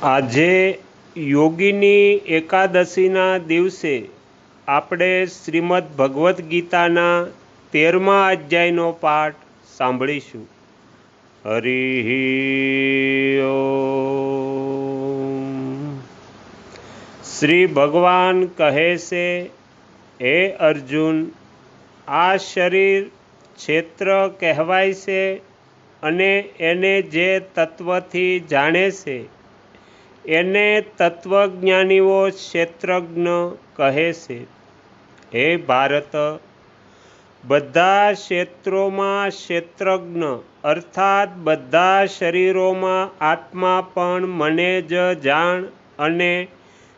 આજે યોગીની એકાદશીના દિવસે આપણે શ્રીમદ ભગવદ્ ગીતાના 13મા અધ્યાયનો પાઠ સાંભળીશું. હરિ ઓમ. શ્રી ભગવાન કહે છે, હે અર્જુન, આ શરીર ક્ષેત્ર કહેવાય છે અને એને જે તત્વથી જાણે છે એને તત્વજ્ઞાનીઓ ક્ષેત્રજ્ઞ કહે છે. હે ભારત, બધા ક્ષેત્રોમાં ક્ષેત્રજ્ઞ અર્થાત બધા શરીરોમાં આત્મા પણ મને જ જાણ અને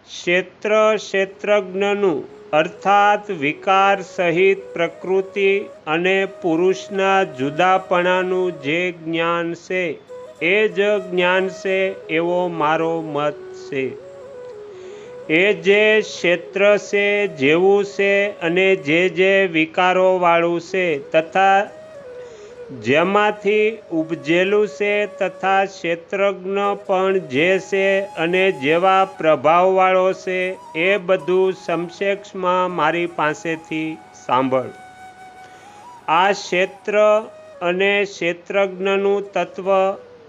ક્ષેત્ર ક્ષેત્રજ્ઞનું અર્થાત વિકાર સહિત પ્રકૃતિ અને પુરુષના જુદાપણાનું જે જ્ઞાન છે એ જ જ્ઞાન છે એવો મારો મત છે. એ જે ક્ષેત્ર છે જેવું છે અને જે વિકારોવાળું છે તથા જેમાંથી ઉપજેલું છે તથા ક્ષેત્રજ્ઞ પણ જે છે અને જેવા પ્રભાવવાળો છે એ બધું સંક્ષેપમાં મારી પાસેથી સાંભળ. આ ક્ષેત્ર અને ક્ષેત્રજ્ઞનું તત્વ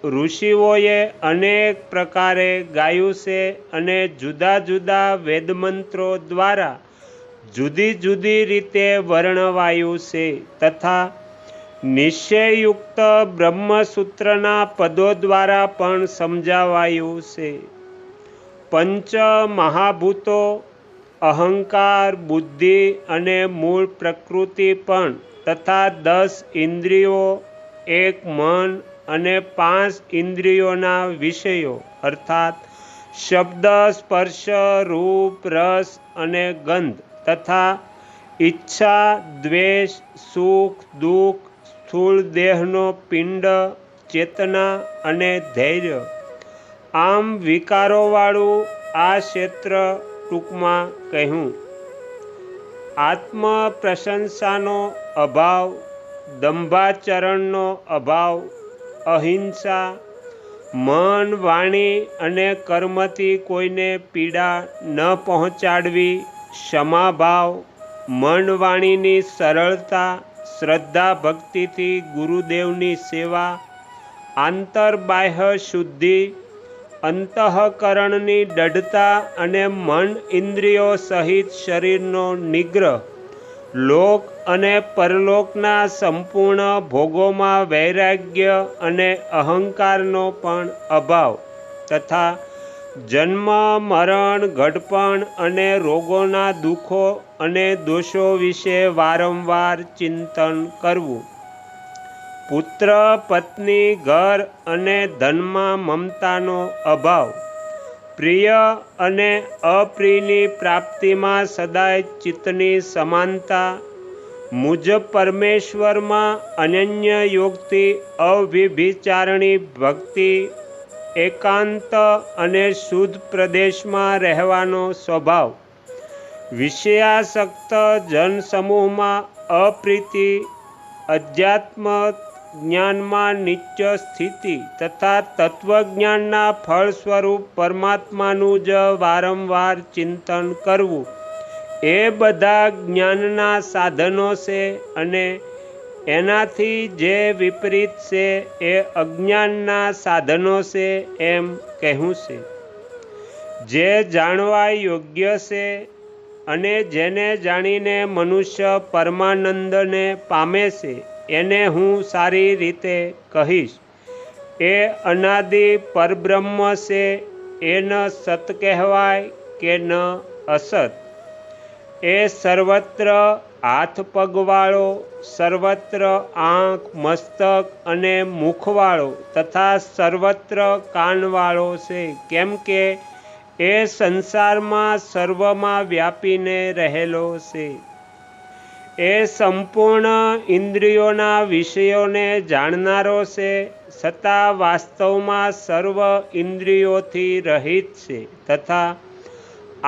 ઋષિઓએ અનેક પ્રકારે ગાયું છે અને જુદા જુદા વેદમંત્રો દ્વારા જુદી જુદી રીતે વર્ણવાયું છે તથા નિશ્ચયયુક્ત બ્રહ્મસૂત્રના પદો દ્વારા પણ સમજાવાયું છે. પંચ મહાભૂતો, અહંકાર, બુદ્ધિ અને મૂળ પ્રકૃતિ પણ તથા 10 ઇન્દ્રિયો, એક મન અને 5 ઇન્દ્રિયોના વિષયો અર્થાત શબ્દ, સ્પર્શ, રૂપ, રસ અને ગંધ તથા ઈચ્છા, દ્વેષ, સુખ, દુઃખ, સ્થૂળ દેહનો પિંડ, ચેતના અને ધૈર્ય, આમ વિકારોવાળું આ ક્ષેત્ર ટૂંકમાં કહ્યું. આત્મ પ્રશંસાનો અભાવ, દંભાચરણનો અભાવ, અહિંસા, મન, વાણી અને કર્મથી કોઈને પીડા ન પહોંચાડવી, ક્ષમાભાવ, મન વાણીની સરળતા, શ્રદ્ધા ભક્તિથી ગુરુદેવની સેવા, આંતરબાહ્ય શુદ્ધિ, અંતઃકરણની દૃઢતા અને મન ઇન્દ્રિયો સહિત શરીરનો નિગ્રહ, લોક અને પરલોકના સંપૂર્ણ ભોગોમાં વૈરાગ્ય અને અહંકારનો પણ અભાવ તથા જન્મ, મરણ, ઘડપણ અને રોગોના દુઃખો અને દોષો વિશે વારંવાર ચિંતન કરવું, પુત્ર, પત્ની, ઘર અને ધનમાં મમતાનો અભાવ, પ્રિય અને અપ્રિયની પ્રાપ્તિમાં સદાય ચિત્તની સમાનતા, મુજ પરમેશ્વરમાં અનન્ય યોગથી અવ્યભિચારણી ભક્તિ, એકાંત અને શુદ્ધ પ્રદેશમાં રહેવાનો સ્વભાવ, વિષયાસક્ત જનસમૂહમાં અપ્રીતિ, અધ્યાત્મ જ્ઞાનમાં નિત્ય સ્થિતિ તથા તત્વજ્ઞાનના ફળ સ્વરૂપ પરમાત્માનું જ વારંવાર ચિંતન કરવું એ બધા જ્ઞાનના સાધનો છે અને એનાથી જે વિપરીત છે એ અજ્ઞાનના સાધનો છે એમ કહેવું છે. જે જાણવા યોગ્ય છે અને જેને જાણીને મનુષ્ય પરમાનંદને પામે છે એને હું સારી રીતે કહીશ. એ અનાદિ પરબ્રહ્મ છે, એ ન સત કહેવાય કે ન અસત. એ સર્વત્ર હાથ પગવાળો, સર્વત્ર આંખ, મસ્તક અને મુખવાળો તથા સર્વત્ર કાનવાળો છે, કેમ કે એ સંસારમાં સર્વમાં વ્યાપીને રહેલો છે. એ સંપૂર્ણ ઇન્દ્રિયોના વિષયોને જાણનારો છે છતાં વાસ્તવમાં સર્વ ઇન્દ્રિયોથી રહિત છે તથા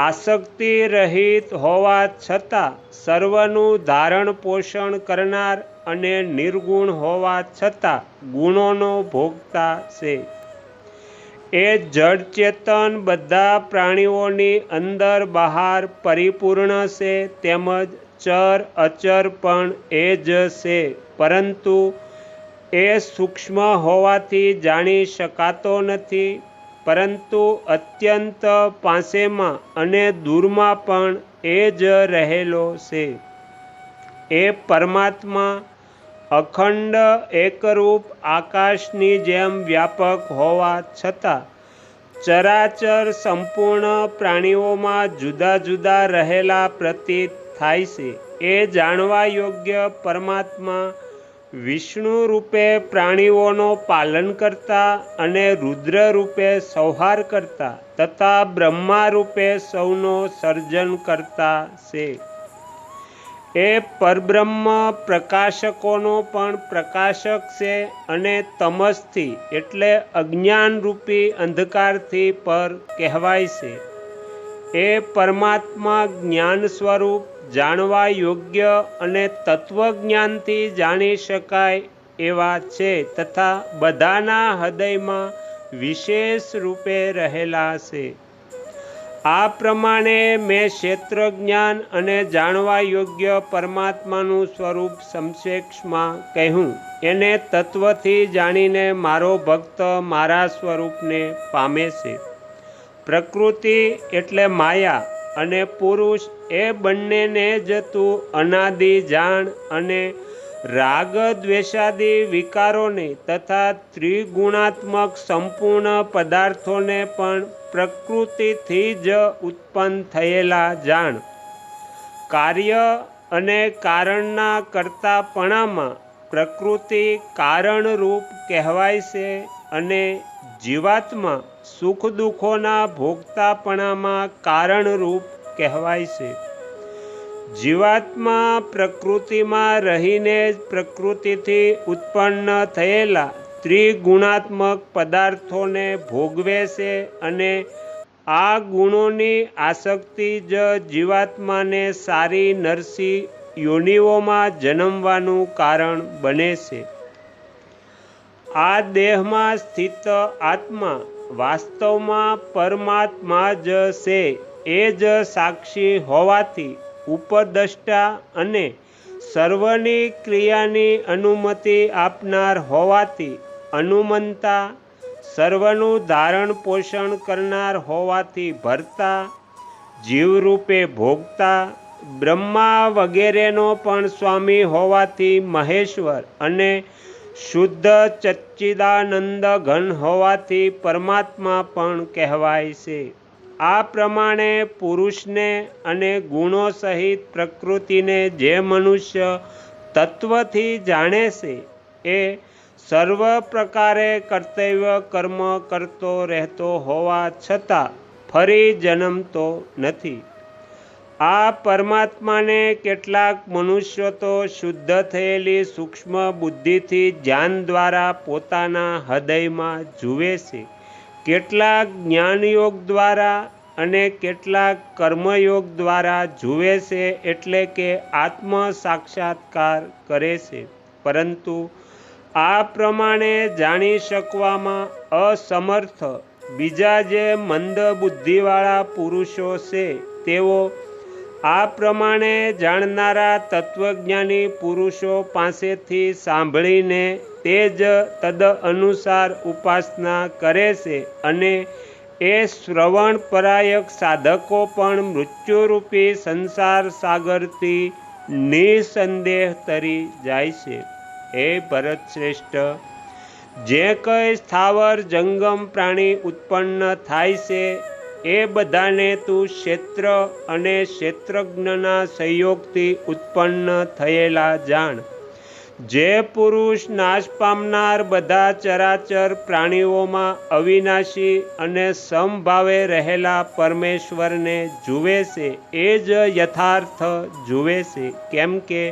આસક્તિ રહિત હોવા છતાં સર્વનું ધારણ પોષણ કરનાર અને નિર્ગુણ હોવા છતાં ગુણોનો ભોગતા છે. એ જડ ચેતન બધા પ્રાણીઓની અંદર બહાર પરિપૂર્ણ છે, તેમજ ચર અચર પણ એ જ છે, પરંતુ એ સૂક્ષ્મ હોવાથી જાણી શકાતો નથી, પરંતુ અત્યંત પાસેમાં અને દૂરમાં પણ એ જ રહેલો છે. એ પરમાત્મા અખંડ એકરૂપ આકાશની જેમ વ્યાપક હોવા છતાં ચરાચર સંપૂર્ણ પ્રાણીઓમાં જુદા જુદા રહેલા પ્રતીત થાય છે. એ જાણવા યોગ્ય પરમાત્મા વિષ્ણુ રૂપે પ્રાણીઓનો પાલન કરતા અને રુદ્ર રૂપે સંહાર કરતા તથા બ્રહ્મા રૂપે સૌનો સર્જન કરતા છે. એ પરબ્રહ્મ પ્રકાશકોનો પણ પ્રકાશક છે અને તમસથી એટલે અજ્ઞાનરૂપી અંધકારથી પર કહેવાય છે. એ પરમાત્મા જ્ઞાન સ્વરૂપ જાણવા યોગ્ય અને તત્વજ્ઞાનથી જાણી શકાય એવા છે તથા બધાના હૃદયમાં વિશેષ રૂપે રહેલા છે. આ પ્રમાણે મેં ક્ષેત્રજ્ઞાન અને જાણવા યોગ્ય પરમાત્માનું સ્વરૂપ સંક્ષેપમાં કહ્યું. એને તત્વથી જાણીને મારો ભક્ત મારા સ્વરૂપને પામે છે. પ્રકૃતિ એટલે માયા અને પુરુષ એ બંનેને જ તું અનાદિ જાણ અને રાગ દ્વેષાદિ વિકારોને તથા ત્રિગુણાત્મક સંપૂર્ણ પદાર્થોને પણ પ્રકૃતિથી જ ઉત્પન્ન થયેલા જાણ. કાર્ય અને કારણના કર્તાપણામાં પ્રકૃતિ કારણરૂપ કહેવાય છે અને જીવાત્મા સુખ દુઃખોના ભોગતાપણામાં કારણરૂપ કહેવાય છે. જીવાત્મા પ્રકૃતિમાં રહીને જ પ્રકૃતિથી ઉત્પન્ન થયેલા ત્રિગુણાત્મક પદાર્થોને ભોગવે છે અને આ ગુણોની આસક્તિ જ જીવાત્માને સારી નરસી યોનિઓમાં જન્મવાનું કારણ બને છે. આ દેહમાં સ્થિત આત્મા વાસ્તવમાં પરમાત્મા જ છે. એ જ સાક્ષી હોવાથી ઉપદ્રષ્ટા અને સર્વની ક્રિયાની અનુમતિ આપનાર હોવાથી અનુમંતા, સર્વનું ધારણ પોષણ કરનાર હોવાથી ભરતા, જીવરૂપે ભોગતા, બ્રહ્મા વગેરેનો પણ સ્વામી હોવાથી મહેશ્વર અને શુદ્ધ સચ્ચિદાનંદ ઘન હોવાથી પરમાત્મા પણ કહેવાય છે. આ પ્રમાણે પુરુષને અને ગુણો સહિત પ્રકૃતિને જે મનુષ્ય તત્વથી જાણે છે એ સર્વ પ્રકારે કર્તવ્ય કર્મ કરતો રહેતો હોવા છતાં ફરી જન્મતો નથી. આ પરમાત્માને કેટલાક મનુષ્યો તો શુદ્ધ થયેલી સૂક્ષ્મ બુદ્ધિથી ધ્યાન દ્વારા પોતાના હૃદયમાં જુએ છે, કેટલાક જ્ઞાનયોગ દ્વારા અને કેટલાક કર્મયોગ દ્વારા જુએ છે, એટલે કે આત્મ સાક્ષાત્કાર કરે છે. પરંતુ આ પ્રમાણે જાણી શકવામાં અસમર્થ બીજા જે મંદ બુદ્ધિવાળા પુરુષો છે તેઓ આ પ્રમાણે જાણનારા તત્વજ્ઞાની પુરુષો પાસેથી સાંભળીને તે જ તદ અનુસાર ઉપાસના કરે છે અને એ શ્રવણપરાયક સાધકો પણ મૃત્યુરૂપી સંસાર સાગરથી નિસંદેહ તરી જાય છે. હે ભરત શ્રેષ્ઠ, જે કંઈ સ્થાવર જંગમ પ્રાણી ઉત્પન્ન થાય છે એ બધાને તું ક્ષેત્ર અને ક્ષેત્રજ્ઞના સંયોગથી ઉત્પન્ન થયેલા જાણ. જે પુરુષ નાશ પામનાર બધા ચરાચર પ્રાણીઓમાં અવિનાશી અને સમભાવે રહેલા પરમેશ્વરને જુએ છે એ જ યથાર્થ જુએ છે. કેમ કે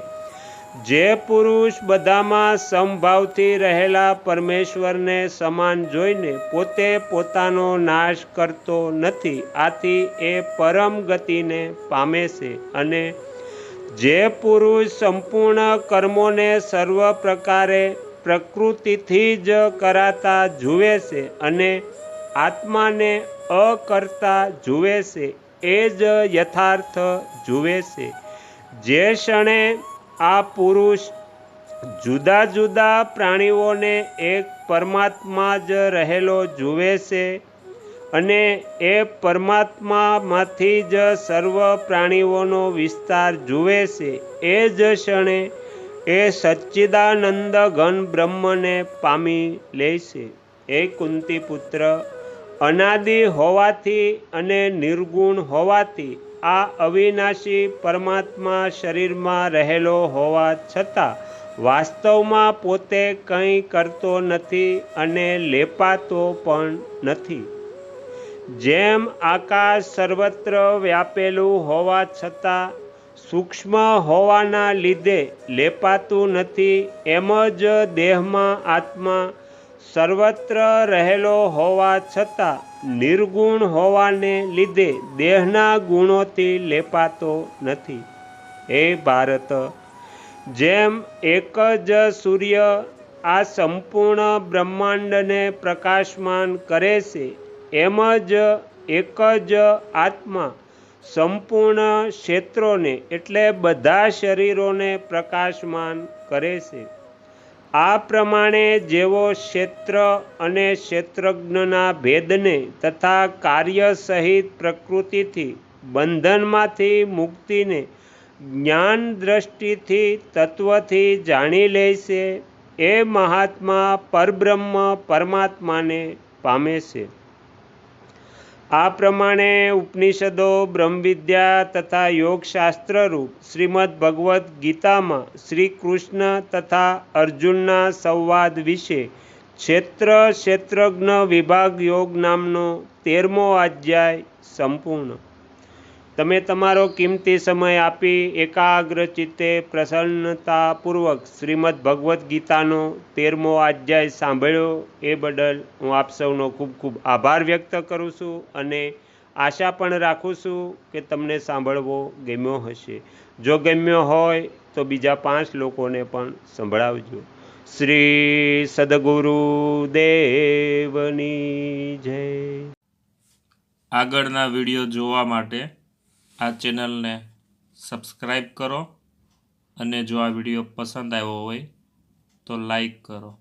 જે પુરુષ બધામાં સમભાવથી રહેલા પરમેશ્વરને સમાન જોઈને પોતે પોતાનો નાશ કરતો નથી, આથી એ પરમ ગતિને પામે છે. અને જે પુરુષ સંપૂર્ણ કર્મોને સર્વ પ્રકારે પ્રકૃતિથી જ કરાતા જુએ છે અને આત્માને અકર્તા જુએ છે એ જ યથાર્થ જુએ છે. જે ક્ષણે આ પુરુષ જુદા જુદા પ્રાણીઓને એક પરમાત્મા જ રહેલો જુએ છે અને એ પરમાત્મામાંથી જ સર્વ પ્રાણીઓનો વિસ્તાર જુએ છે, એ જ ક્ષણે એ સચ્ચિદાનંદ ઘન બ્રહ્મને પામી લે છે. એ કુંતી પુત્ર, અનાદિ હોવાથી અને નિર્ગુણ હોવાથી આ અવિનાશી પરમાત્મા શરીરમાં રહેલો હોવા છતાં વાસ્તવમાં પોતે કંઈ કરતો નથી અને લેપાતો પણ નથી. જેમ આકાશ સર્વત્ર વ્યાપેલું હોવા છતાં સૂક્ષ્મ હોવાના લીધે લેપાતું નથી, એમ જ દેહમાં આત્મા સર્વત્ર રહેલો હોવા છતાં નિર્ગુણ હોવાને લીધે દેહના ગુણોથી લેપાતો નથી. હે ભારત, જેમ એક જ સૂર્ય આ સંપૂર્ણ બ્રહ્માંડને પ્રકાશમાન કરે છે, એમ જ એક જ આત્મા સંપૂર્ણ ક્ષેત્રોને એટલે બધા શરીરોને પ્રકાશમાન કરે છે. આ પ્રમાણે જેવો ક્ષેત્ર અને ક્ષેત્રજ્ઞના ભેદને તથા કાર્ય સહિત પ્રકૃતિથી બંધનમાંથી મુક્તિને જ્ઞાન દ્રષ્ટિથી તત્વથી જાણી લે છે, એ મહાત્મા પરબ્રહ્મ પરમાત્માને પામે છે. આ પ્રમાણે ઉપનિષદો, બ્રહ્મવિદ્યા તથા યોગશાસ્ત્ર રૂપ શ્રીમદ્ ભગવદ્ ગીતામાં શ્રી કૃષ્ણ તથા અર્જુનના સંવાદ વિશે ક્ષેત્ર ક્ષેત્રજ્ઞ વિભાગ યોગ નામનો 13મો અધ્યાય સંપૂર્ણ. તમે તમારો કિંમતી સમય આપી એકાગ્ર ચિત્તે પ્રસન્નતાપૂર્વક શ્રીમદ્ ભગવદ્ ગીતાનો 13મો અધ્યાય સાંભળ્યો એ બદલ હું આપ સૌનો ખૂબ ખૂબ આભાર વ્યક્ત કરું છું અને આશા પણ રાખું છું કે તમને સાંભળવો ગમ્યો હશે. જો ગમ્યો હોય તો બીજા 5 લોકોને પણ સંભળાવજો. શ્રી સદગુરુદેવની જય. આગળના વિડીયો જોવા માટે આ ચેનલને સબસ્ક્રાઈબ કરો અને જો આ વિડીયો પસંદ આવ્યો હોય તો લાઈક કરો.